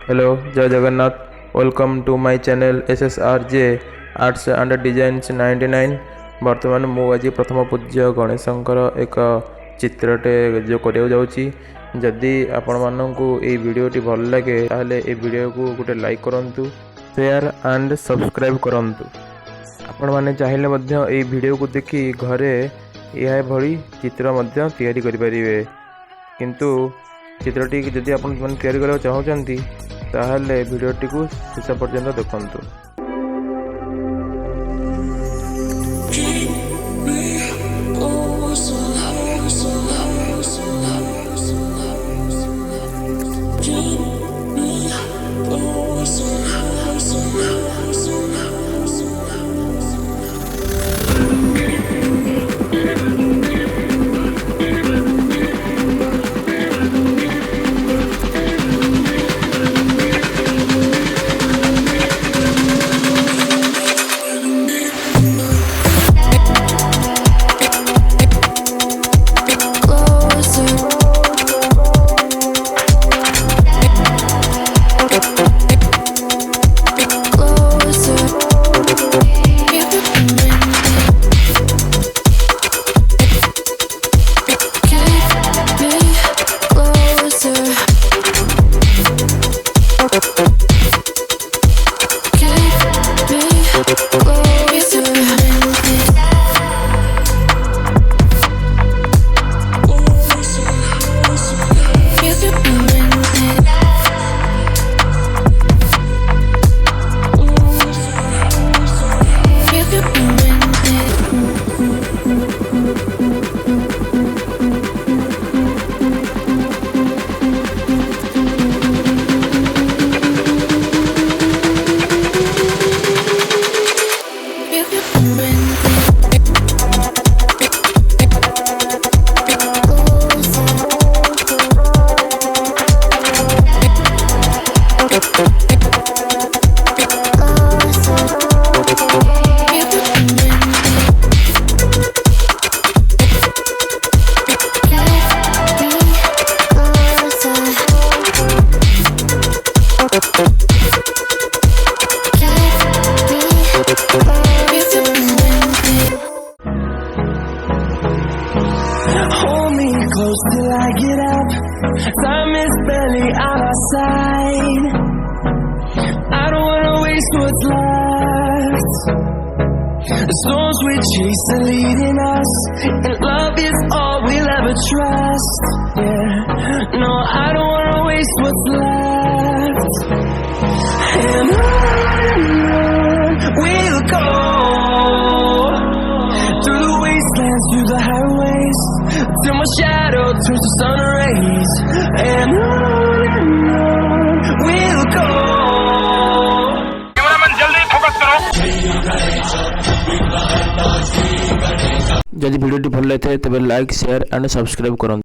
Hello Jai Jagannath. Welcome to my channel ssrj arts and designs 99। बर्तमान मु आज प्रथम पूज्य गणेशंकर एक चित्रटे जो करिया जाउची। जदि आपण माननकु ए वीडियोटी भल लागे ताहले ए वीडियो को गोटे लाइक करंतु, शेयर एंड सब्सक्राइब करंतु। आपण माने चाहिले मध्य ए वीडियो को देखि घरे यह भली चित्र मध्य तैयारी करि परिबे। किंतु चित्रटी जदि आपण मन तैयारी करबा चाहउचंती ताहले वीडियोटी को शेष पर्यंत देखंतु। Hold me close till I get up. Time is barely on our side. I don't wanna waste what's left. The storms we chase are leading us, and love is all we'll ever trust. Yeah, no, I don't wanna waste what's left. And on we'll go, through the wastelands, through the highways, till my shadow turns to sun rays. And on we'll go. जदि video भल लगे तेज like share and subscribe करूँ।